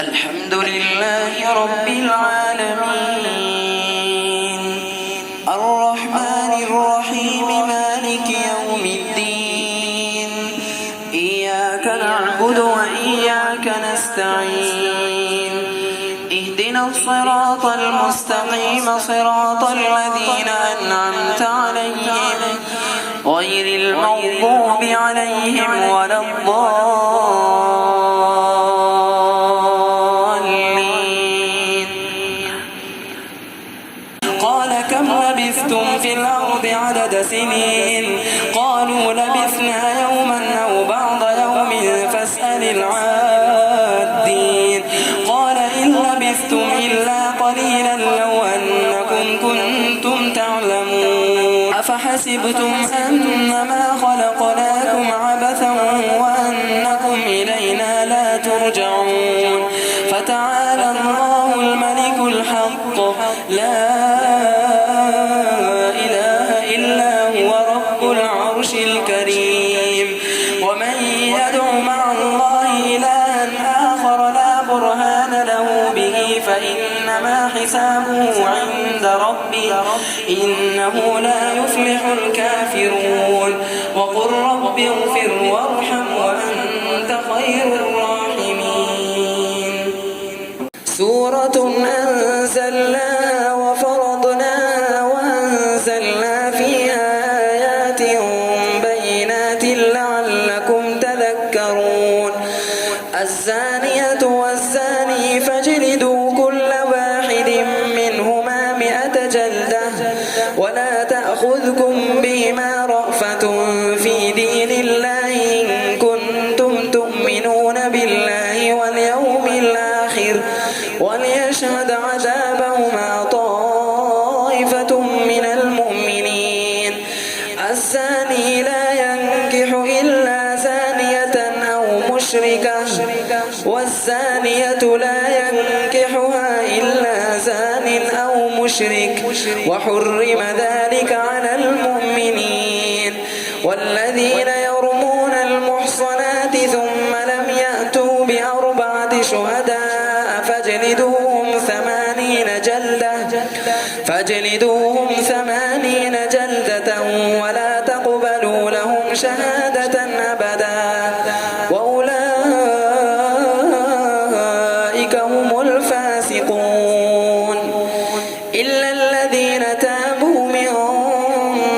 الحمد لله رب العالمين الرحمن الرحيم مالك يوم الدين إياك نعبد وإياك نستعين اهدنا الصراط المستقيم صراط الذين أنعمت عليهم غير المغضوب عليهم ولا الضالين. قال كم لبثتم في الأرض عدد سنين قالوا لبثنا يوما أو بعض يوم فاسأل العادين. قال إن لبثتم إلا قليلا لو أنكم كنتم تعلمون أفحسبتم أنما خلقناكم عبثا وأنكم إلينا لا ترجعون فتعالى الله الملك الحق لا إله إلا هو رب العرش الكريم. ومن يدع مع الله إلها آخر لا برهان له به فإنما حسابه عند ربه إنه لا يفلح الكافرون. وقل رب اغفر وارحم وأنت خير الراحمين. سورة أنزلناها وفرضناها وأنزلنا فيها آيات بينات لعلكم تذكرون. الزانية والزاني فاجلدوا كل واحد منهما 100 جلدة ولا تأخذكم بهما رأفة في دين الله إن كنتم تؤمنون بالله واليوم الآخر وليشهد عذابهما طائفة من المؤمنين. الزاني لا ينكح إلا زانية أو مشركة والزانية لا ينكحها إلا زان أو مشرك وحرم ذلك على المؤمنين. والذين يرمون المحصنات ثم لم يأتوا ب4 شهداء فاجلدوهم 80 جلدة ولا تقبلوا لهم شهادة أبدا وأولئك هم الفاسقون. إلا الذين تابوا من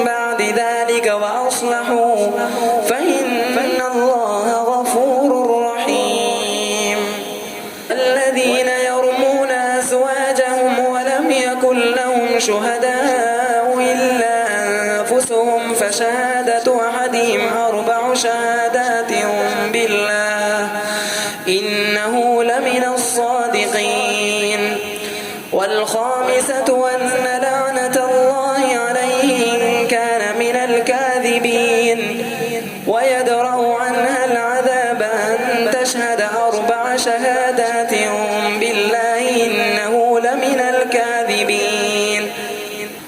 بعد ذلك وأصلحوا فإن الله غفور رحيم. الذين يرمون أزواجهم ولم يكن لهم شهداء إلا أنفسهم فشهادة أحدهم 4 شهادات بالله إنه لمن الصادقين. والخامسة أن لعنة الله عليه إن كان من الكاذبين ويدرأ عنها العذاب أن تشهد 4 شهادات بالله إنه لمن الكاذبين.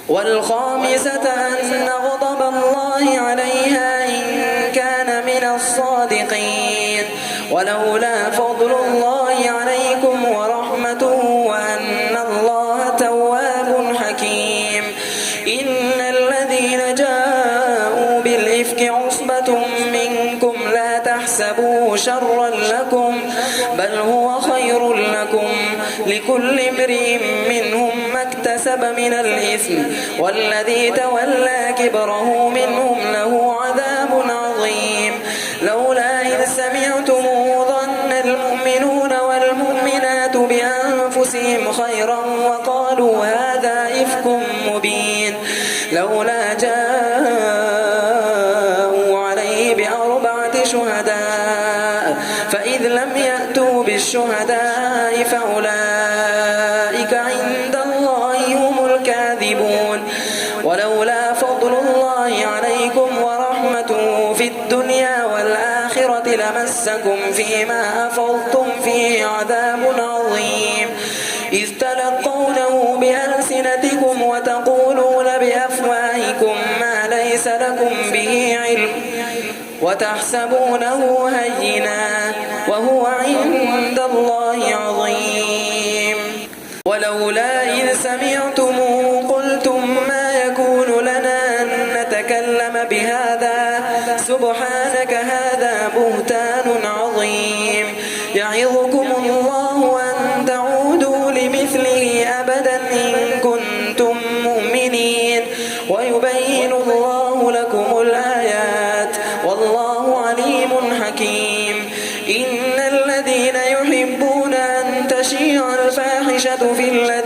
والخامسة أن غضب الله عليها إن كان من الصادقين. ولولا فضل الله عليكم ورحمته وأن الله تواب حكيم. إن الذين جاءوا بالإفك عصبة منكم لا تحسبوه شرا لكم بل هو خير لكم لكل امرئ منهم ما اكتسب من الإثم والذي تولى كبره منهم له عذاب عظيم. لولا إذ سمعتموه ظن المؤمنون والمؤمنات بأنفسهم خيرا وقالوا هذا إفك مبين. لولا جاءوا عليه ب4 شهداء فإذ لم يأتوا بالشهداء فأولئك عند الله هم الكاذبون. ولولا فضل الله عليكم ورحمته في الدنيا والآخرة لمسكم فيما أفضتم فيه عذاب عظيم. إذ تلقونه بألسنتكم وتقولون بأفواهكم ما ليس لكم به علم وتحسبونه هينا وهو عند الله عظيم. ولولا إذ سمعتموه قلتم ما يكون لنا أن نتكلم بهذا سبحانك هذا بهتان عظيم يعظكم الله أن تعودوا لمثله أبدا إن كنتم مؤمنين ويبين الله لكم الآيات والله عليم حكيم إن الذين يحبون أن تشيع الفاحشة في الذين